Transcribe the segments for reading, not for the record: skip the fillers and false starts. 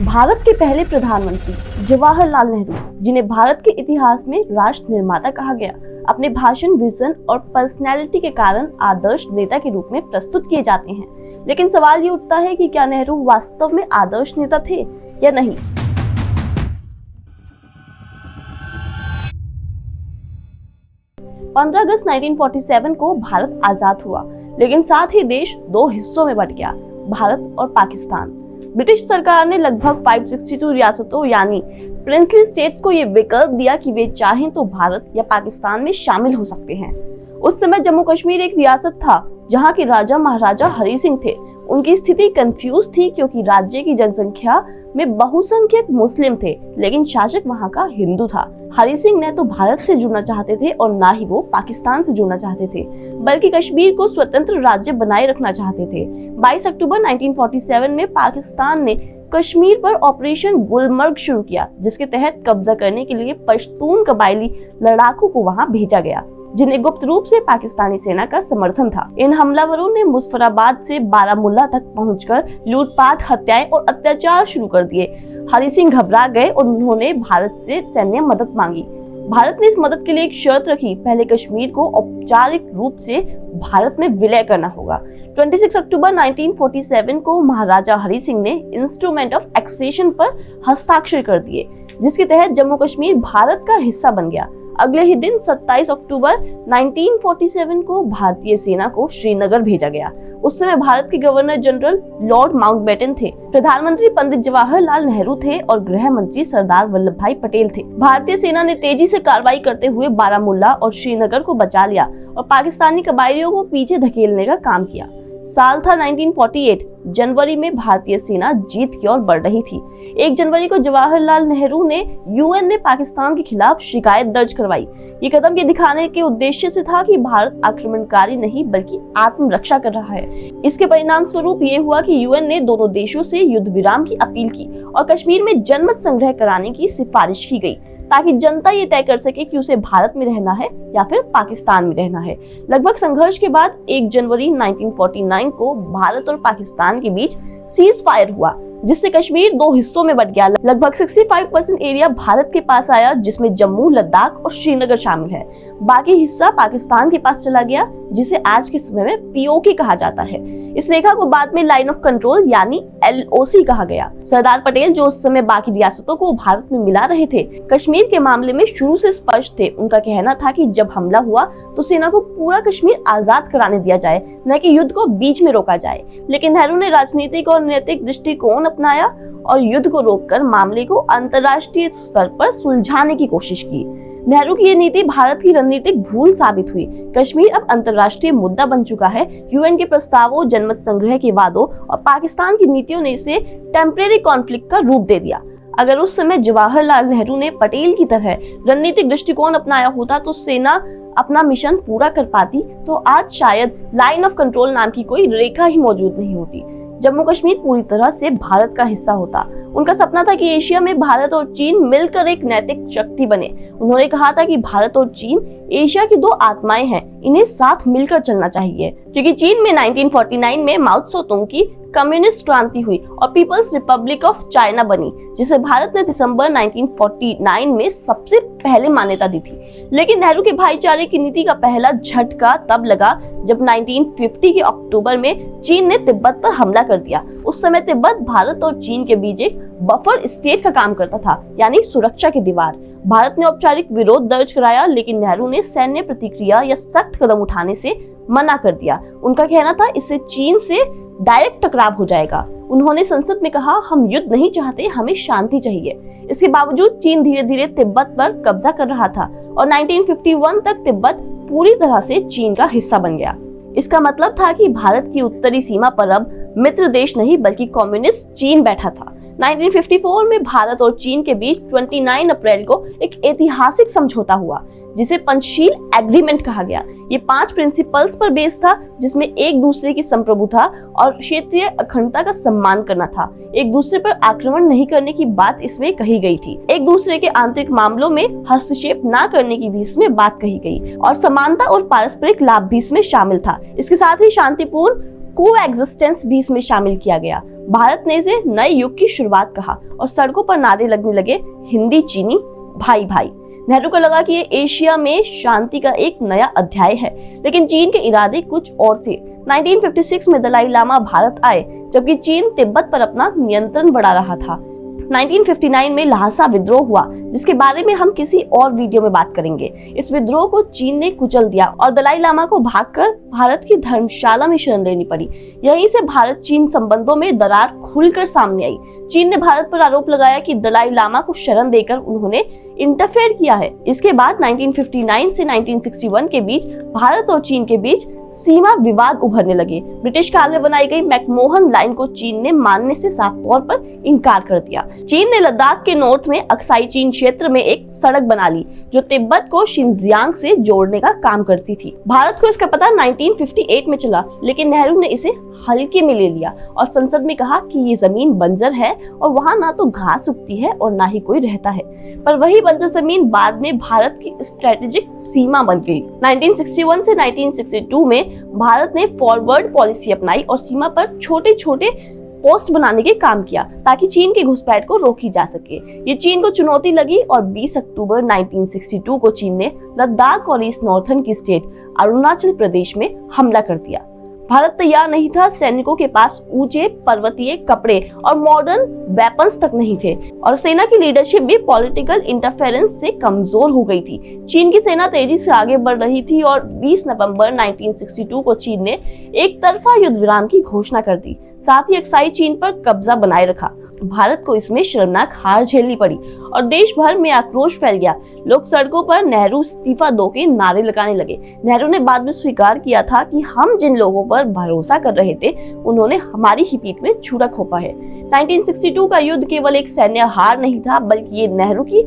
भारत के पहले प्रधानमंत्री जवाहरलाल नेहरू, जिन्हें भारत के इतिहास में राष्ट्र निर्माता कहा गया, अपने भाषण, विजन और पर्सनैलिटी के कारण आदर्श नेता के रूप में प्रस्तुत किए जाते हैं। लेकिन सवाल ये उठता है कि क्या नेहरू वास्तव में आदर्श नेता थे या नहीं। पंद्रह अगस्त 1947 को भारत आजाद हुआ, लेकिन साथ ही देश दो हिस्सों में बंट गया, भारत और पाकिस्तान। ब्रिटिश सरकार ने लगभग 562 रियासतों यानी प्रिंसली स्टेट्स को ये विकल्प दिया कि वे चाहें तो भारत या पाकिस्तान में शामिल हो सकते हैं। उस समय जम्मू कश्मीर एक रियासत था जहां के राजा महाराजा हरि सिंह थे। उनकी स्थिति कंफ्यूज थी क्योंकि राज्य की जनसंख्या में बहुसंख्यक मुस्लिम थे, लेकिन शासक वहां का हिंदू था। हरि सिंह न तो भारत से जुड़ना चाहते थे और ना ही वो पाकिस्तान से जुड़ना चाहते थे, बल्कि कश्मीर को स्वतंत्र राज्य बनाए रखना चाहते थे। 22 अक्टूबर 1947 में पाकिस्तान ने कश्मीर पर ऑपरेशन गुलमर्ग शुरू किया, जिसके तहत कब्जा करने के लिए पश्तून कबायली लड़ाकों को वहां भेजा गया, जिन्हें गुप्त रूप से पाकिस्तानी सेना का समर्थन था। इन हमलावरों ने मुजफ्फराबाद से बारामुल्ला तक पहुंचकर लूटपाट, हत्याएं और अत्याचार शुरू कर दिए। हरि सिंह घबरा गए और उन्होंने भारत से सैन्य मदद मांगी। भारत ने इस मदद के लिए एक शर्त रखी, पहले कश्मीर को औपचारिक रूप से भारत में विलय करना होगा। 26 अक्टूबर 1947 को महाराजा हरि सिंह ने इंस्ट्रूमेंट ऑफ एक्सेशन पर हस्ताक्षर कर दिए, जिसके तहत जम्मू कश्मीर भारत का हिस्सा बन गया। अगले ही दिन 27 अक्टूबर 1947 को भारतीय सेना को श्रीनगर भेजा गया। उस समय भारत के गवर्नर जनरल लॉर्ड माउंटबेटन थे, प्रधानमंत्री पंडित जवाहरलाल नेहरू थे और गृह मंत्री सरदार वल्लभ भाई पटेल थे। भारतीय सेना ने तेजी से कार्रवाई करते हुए बारामुल्ला और श्रीनगर को बचा लिया और पाकिस्तानी कबायलियों को पीछे धकेलने का काम किया। साल था 1948। जनवरी में भारतीय सेना जीत की ओर बढ़ रही थी। 1 जनवरी को जवाहरलाल नेहरू ने यूएन में पाकिस्तान के खिलाफ शिकायत दर्ज करवाई। ये कदम ये दिखाने के उद्देश्य से था कि भारत आक्रमणकारी नहीं बल्कि आत्मरक्षा कर रहा है। इसके परिणाम स्वरूप ये हुआ कि यूएन ने दोनों देशों से युद्ध विराम की अपील की और कश्मीर में जनमत संग्रह कराने की सिफारिश की गई, ताकि जनता ये तय कर सके कि उसे भारत में रहना है या फिर पाकिस्तान में रहना है। लगभग संघर्ष के बाद 1 जनवरी 1949 को भारत और पाकिस्तान के बीच सीज फायर हुआ, जिससे कश्मीर दो हिस्सों में बंट गया। लगभग 65% एरिया भारत के पास आया, जिसमें जम्मू, लद्दाख और श्रीनगर शामिल है। बाकी हिस्सा पाकिस्तान के पास चला गया, जिसे आज के समय में पीओके कहा जाता है। इस रेखा को बाद में लाइन ऑफ कंट्रोल यानी LOC कहा गया। सरदार पटेल, जो उस समय बाकी रियासतों को भारत में मिला रहे थे, कश्मीर के मामले में शुरू से स्पष्ट थे। उनका कहना था कि जब हमला हुआ तो सेना को पूरा कश्मीर आजाद कराने दिया जाए, न कि युद्ध को बीच में रोका जाए। लेकिन नेहरू ने राजनीतिक और नैतिक दृष्टिकोण अपनाया और युद्ध को रोककर मामले को अंतर्राष्ट्रीय स्तर पर सुलझाने की कोशिश की। नेहरू की ये नीति भारत की रणनीतिक भूल साबित हुई। कश्मीर अब अंतर्राष्ट्रीय मुद्दा बन चुका है। यूएन के प्रस्तावों, जनमत संग्रह के वादों और पाकिस्तान की नीतियों ने इसे टेम्परेरी कॉन्फ्लिक्ट का रूप दे दिया। अगर उस समय जवाहरलाल नेहरू ने पटेल की तरह रणनीतिक दृष्टिकोण अपनाया होता तो सेना अपना मिशन पूरा कर पाती, तो आज शायद लाइन ऑफ कंट्रोल नाम की कोई रेखा ही मौजूद नहीं होती। जम्मू कश्मीर पूरी तरह से भारत का हिस्सा होता। उनका सपना था कि एशिया में भारत और चीन मिलकर एक नैतिक शक्ति बने। उन्होंने कहा था कि भारत और चीन एशिया की दो आत्माएं हैं, इन्हें साथ मिलकर चलना चाहिए। क्योंकि चीन में 1949 में माओ त्से-तुंग की कम्युनिस्ट क्रांति हुई और पीपल्स रिपब्लिक ऑफ चाइना बनी, जिसे भारत ने दिसंबर 1949 में सबसे पहले मान्यता दी थी। लेकिन नेहरू के भाईचारे की नीति का पहला झटका तब लगा जब 1950 के अक्टूबर में चीन ने तिब्बत पर हमला कर दिया। उस समय तिब्बत भारत और चीन के बीच एक बफर स्टेट का काम करता था, यानी सुरक्षा की दीवार। भारत ने औपचारिक विरोध दर्ज कराया, लेकिन नेहरू ने सैन्य प्रतिक्रिया या सख्त कदम उठाने से मना कर दिया। उनका कहना था इससे चीन से डायरेक्ट टकराव हो जाएगा। उन्होंने संसद में कहा, हम युद्ध नहीं चाहते, हमें शांति चाहिए। इसके बावजूद चीन धीरे धीरे तिब्बत पर कब्जा कर रहा था और 1951 तक तिब्बत पूरी तरह से चीन का हिस्सा बन गया। इसका मतलब था कि भारत की उत्तरी सीमा पर अब मित्र देश नहीं बल्कि कम्युनिस्ट चीन बैठा था। 1954 में भारत और चीन के बीच 29 अप्रैल को एक ऐतिहासिक समझौता हुआ, जिसे पंचशील एग्रीमेंट कहा गया। ये 5 प्रिंसिपल्स पर बेस था, जिसमें एक दूसरे की संप्रभुता और क्षेत्रीय अखंडता का सम्मान करना था। एक दूसरे पर आक्रमण नहीं करने की बात इसमें कही गई थी। एक दूसरे के आंतरिक मामलों में हस्तक्षेप न करने की भी इसमें बात कही गई और समानता और पारस्परिक लाभ भी इसमें शामिल था। इसके साथ ही शांतिपूर्ण कोएग्जिस्टेंस भी इसमें शामिल किया गया। भारत ने इसे नए युग की शुरुआत कहा और सड़कों पर नारे लगने लगे, हिंदी चीनी भाई भाई। नेहरू को लगा कि ये एशिया में शांति का एक नया अध्याय है, लेकिन चीन के इरादे कुछ और थे। 1956 में दलाई लामा भारत आए, जबकि चीन तिब्बत पर अपना नियंत्रण बढ़ा रहा था। 1959 में ल्हासा विद्रोह हुआ, जिसके बारे में हम किसी और वीडियो में बात करेंगे। इस विद्रोह को चीन ने कुचल दिया और दलाई लामा को भागकर भारत की धर्मशाला में शरण लेनी पड़ी। यहीं से भारत चीन संबंधों में दरार खुलकर सामने आई। चीन ने भारत पर आरोप लगाया कि दलाई लामा को शरण देकर उन्होंने इंटरफेयर किया है। इसके बाद 1959 से 1961 के बीच भारत और चीन के बीच सीमा विवाद उभरने लगे। ब्रिटिश काल में बनाई गई मैकमोहन लाइन को चीन ने मानने से साफ तौर पर इनकार कर दिया। चीन ने लद्दाख के नॉर्थ में अक्साई चीन क्षेत्र में एक सड़क बना ली, जो तिब्बत को शिनजियांग से जोड़ने का काम करती थी। भारत को इसका पता 1958 में चला, लेकिन नेहरू ने इसे हल्के में ले लिया और संसद में कहा कि ये जमीन बंजर है और वहाँ ना तो घास उगती है और ना ही कोई रहता है। पर वही बंजर जमीन बाद में भारत की स्ट्रेटेजिक सीमा बन गई। 1961 से 1962 में भारत ने फॉरवर्ड पॉलिसी अपनाई और सीमा पर छोटे छोटे पोस्ट बनाने के काम किया, ताकि चीन की घुसपैठ को रोकी जा सके। ये चीन को चुनौती लगी और 20 अक्टूबर 1962 को चीन ने लद्दाख और ईस्ट नॉर्थर्न की स्टेट अरुणाचल प्रदेश में हमला कर दिया। भारत तैयार नहीं था, सैनिकों के पास ऊंचे पर्वतीय कपड़े और मॉडर्न वेपन्स तक नहीं थे और सेना की लीडरशिप भी पॉलिटिकल इंटरफेरेंस से कमजोर हो गई थी। चीन की सेना तेजी से आगे बढ़ रही थी और 20 नवंबर 1962 को चीन ने एक तरफा युद्ध विराम की घोषणा कर दी। साथ ही अक्साई चीन पर कब्जा बनाए रखा। भारत को इसमें शर्मनाक हार झेलनी पड़ी और देश भर में आक्रोश फैल गया। लोग सड़कों पर नेहरू इस्तीफा दो के नारे लगाने लगे। नेहरू ने बाद में स्वीकार किया था कि हम जिन लोगों पर भरोसा कर रहे थे, उन्होंने हमारी ही पीठ में छुरा खोपा है। 1962 का युद्ध केवल एक सैन्य हार नहीं था, बल्कि ये नेहरू की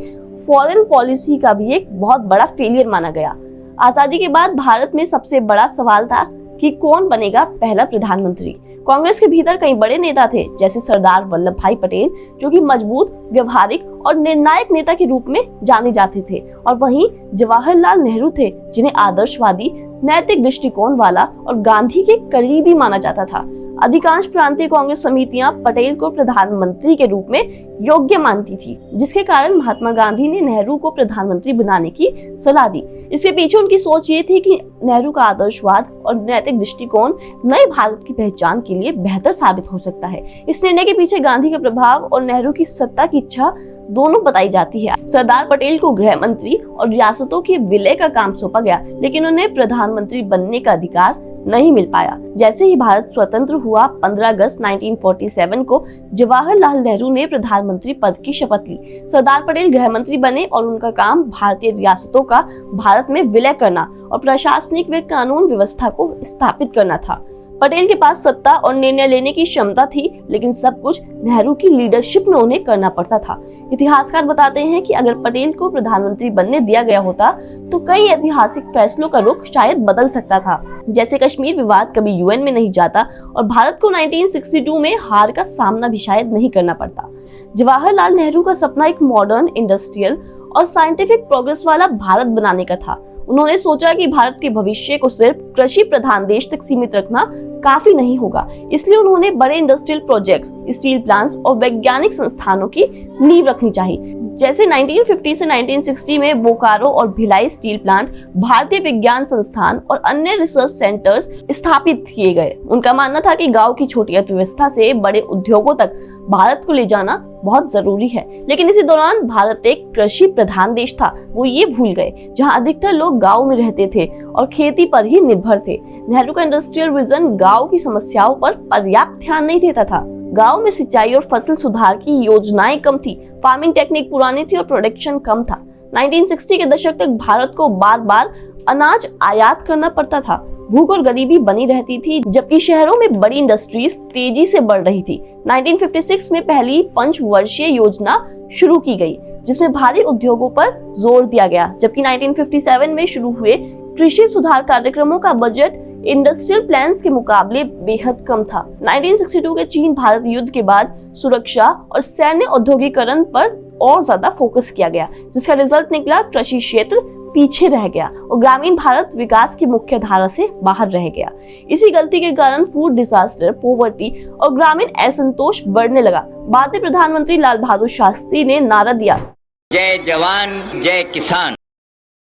फॉरेन पॉलिसी का भी एक बहुत बड़ा फेलियर माना गया। आजादी के बाद भारत में सबसे बड़ा सवाल था कि कौन बनेगा पहला प्रधानमंत्री। कांग्रेस के भीतर कई बड़े नेता थे, जैसे सरदार वल्लभ भाई पटेल, जो कि मजबूत, व्यवहारिक और निर्णायक नेता के रूप में जाने जाते थे, और वहीं जवाहरलाल नेहरू थे, जिन्हें आदर्शवादी, नैतिक दृष्टिकोण वाला और गांधी के करीबी माना जाता था। अधिकांश प्रांतीय कांग्रेस समितियां पटेल को प्रधानमंत्री के रूप में योग्य मानती थी, जिसके कारण महात्मा गांधी ने नेहरू को प्रधानमंत्री बनाने की सलाह दी। इसके पीछे उनकी सोच ये थी कि नेहरू का आदर्शवाद और नैतिक दृष्टिकोण नए भारत की पहचान के लिए बेहतर साबित हो सकता है। इस निर्णय के पीछे गांधी का प्रभाव और नेहरू की सत्ता की इच्छा दोनों बताई जाती है। सरदार पटेल को गृह मंत्री और रियासतों के विलय का काम सौंपा गया, लेकिन उन्हें प्रधानमंत्री बनने का अधिकार नहीं मिल पाया। जैसे ही भारत स्वतंत्र हुआ, 15 अगस्त 1947 को जवाहरलाल नेहरू ने प्रधानमंत्री पद की शपथ ली। सरदार पटेल गृह मंत्री बने और उनका काम भारतीय रियासतों का भारत में विलय करना और प्रशासनिक व कानून व्यवस्था को स्थापित करना था। पटेल के पास सत्ता और निर्णय लेने की क्षमता थी, लेकिन सब कुछ नेहरू की लीडरशिप में उन्हें करना पड़ता था। इतिहासकार बताते हैं कि अगर पटेल को प्रधानमंत्री बनने दिया गया होता तो कई ऐतिहासिक फैसलों का रुख शायद बदल सकता था, जैसे कश्मीर विवाद कभी यूएन में नहीं जाता और भारत को 1962 में हार का सामना भी शायद नहीं करना पड़ता। जवाहरलाल नेहरू का सपना एक मॉडर्न, इंडस्ट्रियल और साइंटिफिक प्रोग्रेस वाला भारत बनाने का था। उन्होंने सोचा कि भारत के भविष्य को सिर्फ कृषि प्रधान देश तक सीमित रखना काफी नहीं होगा, इसलिए उन्होंने बड़े इंडस्ट्रियल प्रोजेक्ट्स, स्टील प्लांट्स और वैज्ञानिक संस्थानों की नींव रखनी चाहिए। जैसे 1950 से 1960 में बोकारो और भिलाई स्टील प्लांट, भारतीय विज्ञान संस्थान और अन्य रिसर्च सेंटर्स स्थापित किए गए। उनका मानना था कि गांव की छोटी अर्थव्यवस्था से बड़े उद्योगों तक भारत को ले जाना बहुत जरूरी है। लेकिन इसी दौरान भारत एक कृषि प्रधान देश था। वो ये भूल गए जहां अधिकतर लोग गांव में रहते थे और खेती पर ही निर्भर थे। नेहरू का इंडस्ट्रियल विजन गांव की समस्याओं पर पर्याप्त ध्यान नहीं देता था। गांव में सिंचाई और फसल सुधार की योजनाएं कम थी, फार्मिंग टेक्निक पुरानी थी और प्रोडक्शन कम था। 1960 के दशक तक भारत को बार बार अनाज आयात करना पड़ता था। भूख और गरीबी बनी रहती थी, जबकि शहरों में बड़ी इंडस्ट्रीज तेजी से बढ़ रही थी। 1956 में पहली पंचवर्षीय योजना शुरू की गई, जिसमें भारी उद्योगों पर जोर दिया गया, जबकि 1957 में शुरू हुए कृषि सुधार कार्यक्रमों का बजट इंडस्ट्रियल प्लान्स के मुकाबले बेहद कम था। 1962 के चीन भारत युद्ध के बाद सुरक्षा और सैन्य औद्योगिकरण पर और ज्यादा फोकस किया गया, जिसका रिजल्ट निकला कृषि क्षेत्र पीछे रह गया और ग्रामीण भारत विकास की मुख्य धारा से बाहर रह गया। इसी गलती के कारण फूड डिजास्टर, पॉवर्टी और ग्रामीण असंतोष बढ़ने लगा। बाद में प्रधानमंत्री लाल बहादुर शास्त्री ने नारा दिया, जय जवान जय किसान,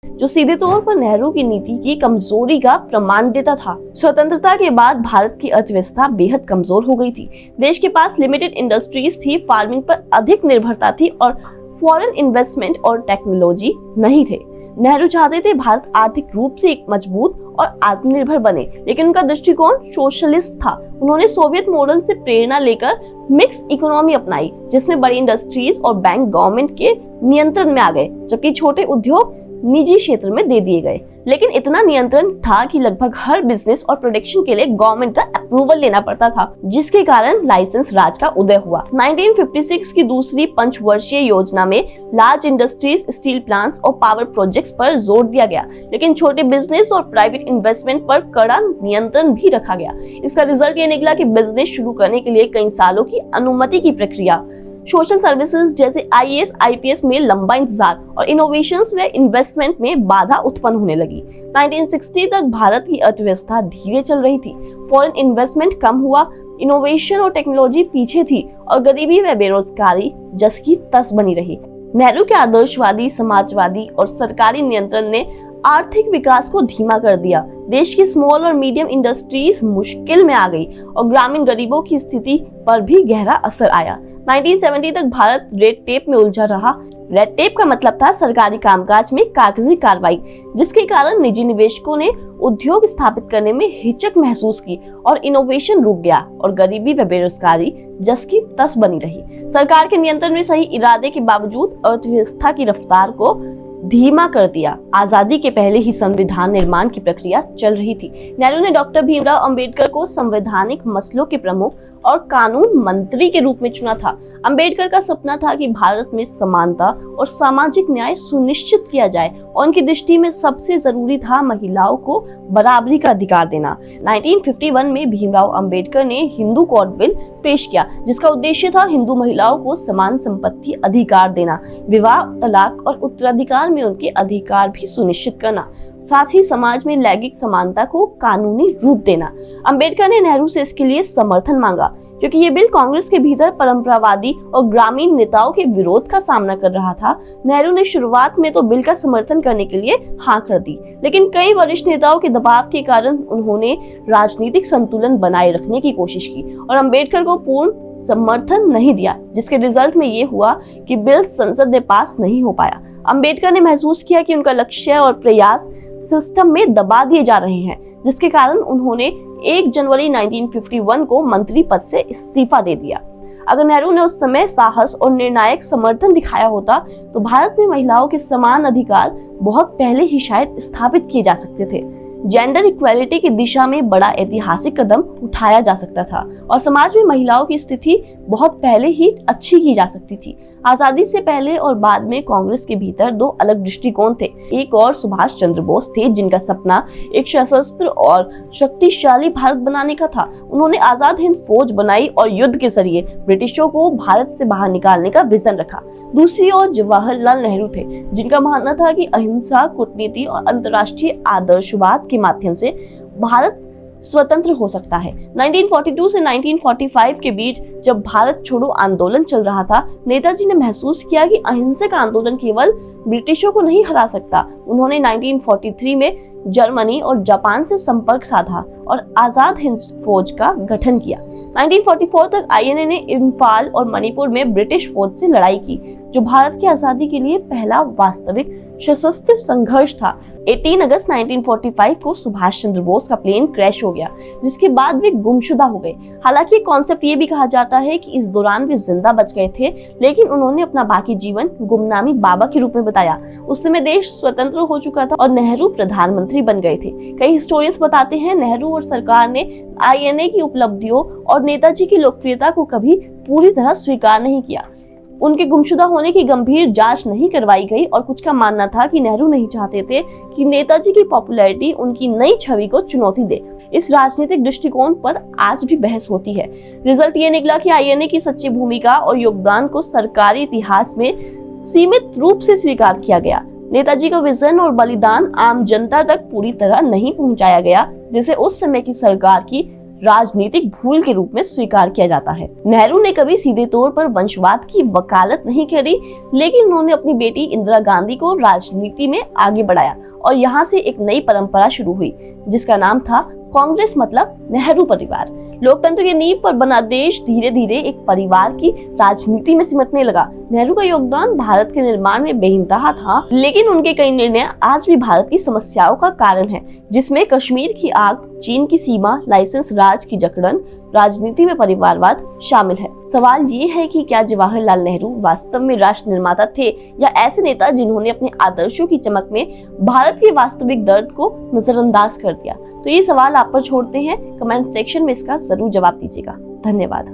जो सीधे तौर पर नेहरू की नीति की कमजोरी का प्रमाण देता था। स्वतंत्रता के बाद भारत की अर्थव्यवस्था बेहद कमजोर हो गई थी। देश के पास लिमिटेड इंडस्ट्रीज थी, फार्मिंग पर अधिक निर्भरता थी और फॉरेन इन्वेस्टमेंट और टेक्नोलॉजी नहीं थे। नेहरू चाहते थे भारत आर्थिक रूप से एक मजबूत और आत्मनिर्भर बने, लेकिन उनका दृष्टिकोण सोशलिस्ट था। उन्होंने सोवियत मॉडल से प्रेरणा लेकर मिक्स्ड इकोनॉमी अपनाई, जिसमें बड़ी इंडस्ट्रीज और बैंक गवर्नमेंट के नियंत्रण में आ गए, जबकि छोटे उद्योग निजी क्षेत्र में दे दिए गए। लेकिन इतना नियंत्रण था कि लगभग हर बिजनेस और प्रोडक्शन के लिए गवर्नमेंट का अप्रूवल लेना पड़ता था, जिसके कारण लाइसेंस राज का उदय हुआ। 1956 की दूसरी पंचवर्षीय योजना में लार्ज इंडस्ट्रीज, स्टील प्लांट्स और पावर प्रोजेक्ट्स पर जोर दिया गया, लेकिन छोटे बिजनेस और प्राइवेट इन्वेस्टमेंट पर कड़ा नियंत्रण भी रखा गया। इसका रिजल्ट ये निकला कि बिजनेस शुरू करने के लिए कई सालों की अनुमति की प्रक्रिया, सोशल सर्विसेज जैसे IAS, IPS में लंबा इंतजार और इनोवेशंस व इन्वेस्टमेंट में बाधा उत्पन्न होने लगी। 1960 तक भारत की अर्थव्यवस्था धीरे चल रही थी, फॉरेन इन्वेस्टमेंट कम हुआ, इनोवेशन और टेक्नोलॉजी पीछे थी और गरीबी व बेरोजगारी जस की तस बनी रही। नेहरू के आदर्शवादी, समाजवादी और सरकारी नियंत्रण ने आर्थिक विकास को धीमा कर दिया। देश की स्मॉल और मीडियम इंडस्ट्रीज मुश्किल में आ गई और ग्रामीण गरीबों की स्थिति पर भी गहरा असर आया। 1970 तक भारत रेड टेप में उलझा रहा। रेड टेप का मतलब था सरकारी कामकाज में कागजी कार्रवाई, जिसके कारण निजी निवेशकों ने उद्योग स्थापित करने में हिचक महसूस की और इनोवेशन रुक गया और गरीबी व बेरोजगारी जस की तस बनी रही। सरकार के नियंत्रण में सही इरादे के बावजूद अर्थव्यवस्था की रफ्तार को धीमा कर दिया। आजादी के पहले ही संविधान निर्माण की प्रक्रिया चल रही थी। नेहरू ने डॉक्टर भीमराव अंबेडकर को संवैधानिक मसलों के प्रमुख और कानून मंत्री के रूप में चुना था। अंबेडकर का सपना था कि भारत में समानता और सामाजिक न्याय सुनिश्चित किया जाए और उनकी दृष्टि में सबसे जरूरी था महिलाओं को बराबरी का अधिकार देना। 1951 में भीमराव अंबेडकर ने हिंदू कोड बिल पेश किया, जिसका उद्देश्य था हिंदू महिलाओं को समान संपत्ति अधिकार देना, विवाह, तलाक और उत्तराधिकार में उनके अधिकार भी सुनिश्चित करना, साथ ही समाज में लैंगिक समानता को कानूनी रूप देना। अंबेडकर ने नेहरू से इसके लिए समर्थन मांगा, क्योंकि ये बिल कांग्रेस के भीतर परंपरावादी और ग्रामीण नेताओं के विरोध का सामना कर रहा था। नेहरू ने शुरुआत में तो बिल का समर्थन करने के लिए हाँ कर दी, लेकिन कई वरिष्ठ नेताओं के दबाव के कारण उन्होंने राजनीतिक संतुलन बनाए रखने की कोशिश की और अंबेडकर को पूर्ण समर्थन नहीं दिया, जिसके रिजल्ट में ये हुआ कि बिल संसद में पास नहीं हो पाया। अंबेडकर ने महसूस किया कि उनका लक्ष्य और प्रयास सिस्टम में दबा दिए जा रहे हैं, जिसके कारण उन्होंने 1 जनवरी 1951 को मंत्री पद से इस्तीफा दे दिया। अगर नेहरू ने उस समय साहस और निर्णायक समर्थन दिखाया होता तो भारत में महिलाओं के समान अधिकार बहुत पहले ही शायद स्थापित किए जा सकते थे। जेंडर इक्वालिटी की दिशा में बड़ा ऐतिहासिक कदम उठाया जा सकता था और समाज में महिलाओं की स्थिति बहुत पहले ही अच्छी की जा सकती थी। आजादी से पहले और बाद में कांग्रेस के भीतर 2 अलग दृष्टिकोण थे। एक और सुभाष चंद्र बोस थे, जिनका सपना एक सशस्त्र और शक्तिशाली भारत बनाने का था। उन्होंने आजाद हिंद फौज बनाई और युद्ध के जरिए ब्रिटिशों को भारत से बाहर निकालने का विजन रखा। दूसरी ओर जवाहरलाल नेहरू थे, जिनका मानना था कि अहिंसा, कूटनीति और अंतर्राष्ट्रीय आदर्शवाद के माध्यम से भारत स्वतंत्र हो सकता है। 1942 से 1945 के बीच जब भारत छोड़ो आंदोलन चल रहा था, नेताजी ने महसूस किया कि अहिंसक आंदोलन केवल ब्रिटिशों को नहीं हरा सकता। उन्होंने 1943 में जर्मनी और जापान से संपर्क साधा और आजाद हिंद फौज का गठन किया। 1944 तक INA ने इम्फाल और मणिपुर में ब्रिटिश फौज से लड़ाई की, जो भारत की आजादी के लिए पहला वास्तविक सशस्त्र संघर्ष था। 18 अगस्त 1945 को सुभाष चंद्र बोस का प्लेन क्रैश हो गया, जिसके बाद वे गुमशुदा हो गए। हालांकि कॉन्सेप्ट ये भी कहा जाता है कि इस दौरान वे जिंदा बच गए थे, लेकिन उन्होंने अपना बाकी जीवन गुमनामी बाबा के रूप में बताया। उस समय देश स्वतंत्र हो चुका था और नेहरू प्रधानमंत्री बन गए थे। कई हिस्टोरियंस बताते हैं नेहरू और सरकार ने INA की उपलब्धियों और नेताजी की लोकप्रियता को कभी पूरी तरह स्वीकार नहीं किया। उनके गुमशुदा होने की गंभीर जांच नहीं करवाई गई और कुछ का मानना था कि नेहरू नहीं चाहते थे कि नेताजी की पॉपुलैरिटी उनकी नई छवि को चुनौती दे। इस राजनीतिक दृष्टिकोण पर आज भी बहस होती है। रिजल्ट ये निकला कि INA की सच्ची भूमिका और योगदान को सरकारी इतिहास में सीमित रूप से स्वीकार किया गया। नेताजी का विजन और बलिदान आम जनता तक पूरी तरह नहीं पहुंचाया गया, जिसे उस समय की सरकार की राजनीतिक भूल के रूप में स्वीकार किया जाता है। नेहरू ने कभी सीधे तौर पर वंशवाद की वकालत नहीं करी, लेकिन उन्होंने अपनी बेटी इंदिरा गांधी को राजनीति में आगे बढ़ाया और यहाँ से एक नई परंपरा शुरू हुई, जिसका नाम था कांग्रेस, मतलब नेहरू परिवार। लोकतंत्र की नींव पर बना देश धीरे धीरे एक परिवार की राजनीति में सिमटने लगा। नेहरू का योगदान भारत के निर्माण में बेइंतहा था, लेकिन उनके कई निर्णय आज भी भारत की समस्याओं का कारण है, जिसमें कश्मीर की आग, चीन की सीमा, लाइसेंस राज की जकड़न, राजनीति में परिवारवाद शामिल है। सवाल ये है कि क्या जवाहरलाल नेहरू वास्तव में राष्ट्र निर्माता थे या ऐसे नेता जिन्होंने अपने आदर्शों की चमक में भारत के वास्तविक दर्द को नजरअंदाज कर दिया? तो ये सवाल आप पर छोड़ते हैं, कमेंट सेक्शन में इसका जरूर जवाब दीजिएगा। धन्यवाद।